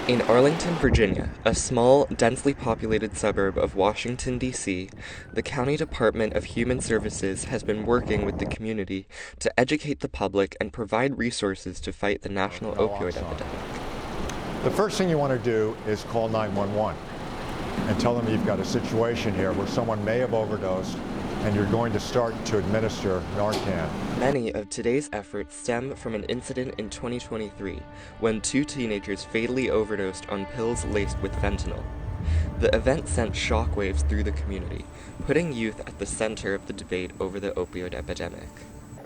In Arlington, Virginia, a small, densely populated suburb of Washington, D.C., the County Department of Human Services has been working with the community to educate the public and provide resources to fight the national opioid epidemic. The first thing you want to do is call 911 and tell them you've got a situation here where someone may have overdosed and you're going to start to administer Narcan. Many of today's efforts stem from an incident in 2023 when two teenagers fatally overdosed on pills laced with fentanyl. The event sent shockwaves through the community, putting youth at the center of the debate over the opioid epidemic.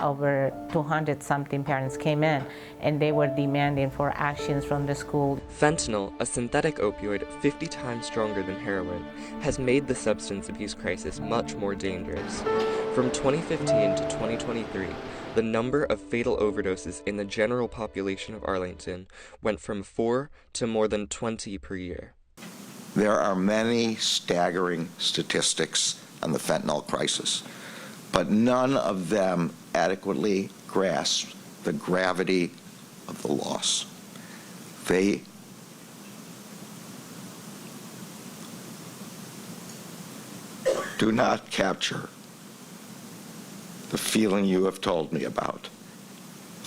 Over 200-something parents came in, and they were demanding for actions from the school. Fentanyl, a synthetic opioid 50 times stronger than heroin, has made the substance abuse crisis much more dangerous. From 2015 to 2023, the number of fatal overdoses in the general population of Arlington went from 4 to more than 20 per year. There are many staggering statistics on the fentanyl crisis, but none of them adequately grasp the gravity of the loss. They do not capture the feeling you have told me about,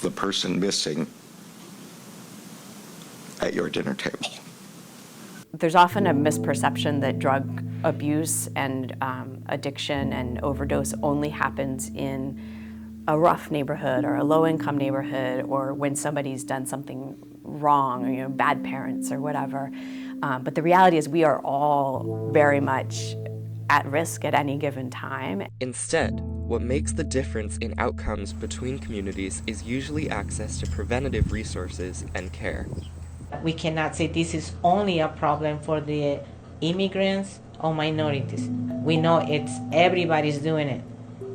the person missing at your dinner table. There's often a misperception that drug abuse and addiction and overdose only happens in a rough neighborhood or a low-income neighborhood or when somebody's done something wrong, or bad parents or whatever. But the reality is we are all very much at risk at any given time. Instead, what makes the difference in outcomes between communities is usually access to preventative resources and care. We cannot say this is only a problem for the immigrants or minorities. We know everybody's doing it,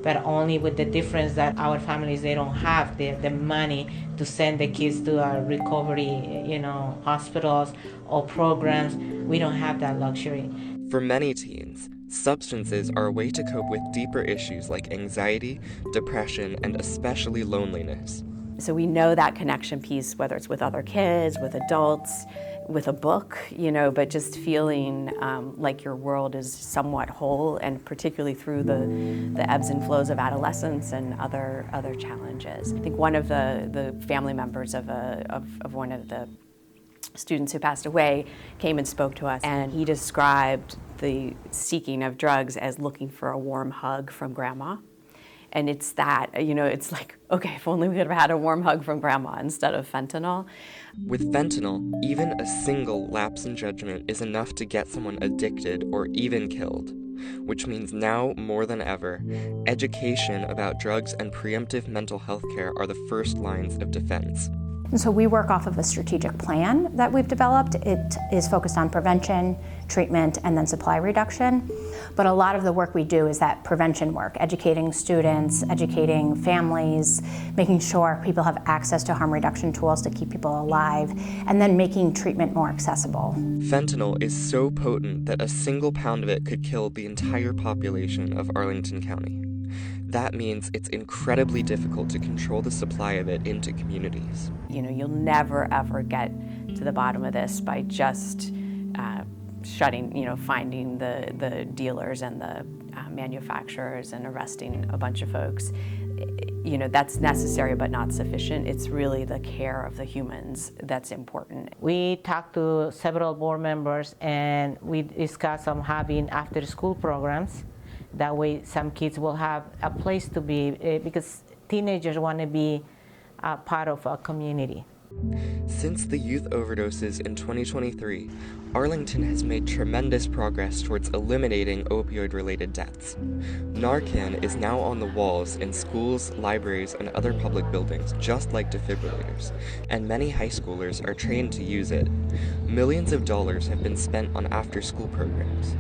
but only with the difference that our families, they don't have the money to send the kids to a recovery, hospitals or programs. We don't have that luxury. For many teens, substances are a way to cope with deeper issues like anxiety, depression, and especially loneliness. So we know that connection piece, whether it's with other kids, with adults, with a book, but just feeling like your world is somewhat whole, and particularly through the ebbs and flows of adolescence and other challenges. I think one of the family members of one of the students who passed away came and spoke to us, and he described the seeking of drugs as looking for a warm hug from grandma. And it's that, it's like, okay, if only we could have had a warm hug from grandma instead of fentanyl. With fentanyl, even a single lapse in judgment is enough to get someone addicted or even killed, which means now more than ever, education about drugs and preemptive mental health care are the first lines of defense. And so we work off of a strategic plan that we've developed. It is focused on prevention, treatment, and then supply reduction. But a lot of the work we do is that prevention work, educating students, educating families, making sure people have access to harm reduction tools to keep people alive, and then making treatment more accessible. Fentanyl is so potent that a single pound of it could kill the entire population of Arlington County. That means it's incredibly difficult to control the supply of it into communities. You'll never ever get to the bottom of this by just finding the dealers and the manufacturers and arresting a bunch of folks. That's necessary but not sufficient. It's really the care of the humans that's important. We talked to several board members, and we discussed on having after-school programs. That way some kids will have a place to be, because teenagers want to be part of a community. Since the youth overdoses in 2023, Arlington has made tremendous progress towards eliminating opioid-related deaths. Narcan is now on the walls in schools, libraries, and other public buildings, just like defibrillators, and many high schoolers are trained to use it. Millions of dollars have been spent on after-school programs.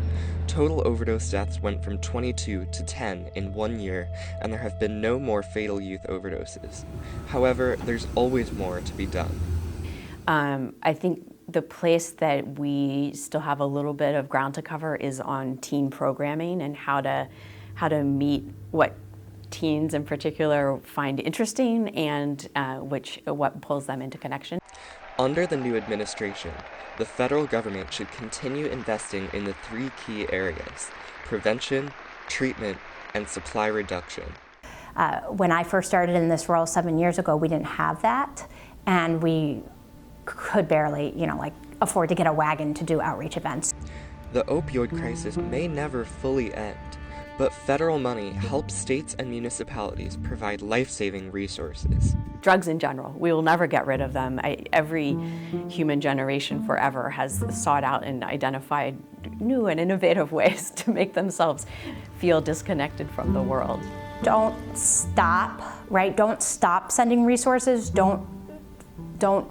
Total overdose deaths went from 22 to 10 in 1 year, and there have been no more fatal youth overdoses. However, there's always more to be done. I think the place that we still have a little bit of ground to cover is on teen programming and how to meet what teens in particular find interesting and what pulls them into connection. Under the new administration, the federal government should continue investing in the 3 key areas: prevention, treatment, and supply reduction. When I first started in this role 7 years ago, we didn't have that, and we could barely, afford to get a wagon to do outreach events. The opioid crisis may never fully end, but federal money helps states and municipalities provide life-saving resources. Drugs in general, we will never get rid of them. Every human generation forever has sought out and identified new and innovative ways to make themselves feel disconnected from the world. Don't stop, right? Don't stop sending resources. Don't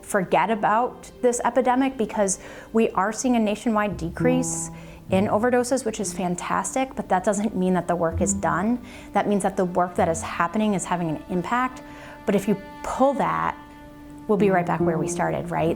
forget about this epidemic, because we are seeing a nationwide decrease in overdoses, which is fantastic, but that doesn't mean that the work is done. That means that the work that is happening is having an impact. But if you pull that, we'll be right back where we started, right?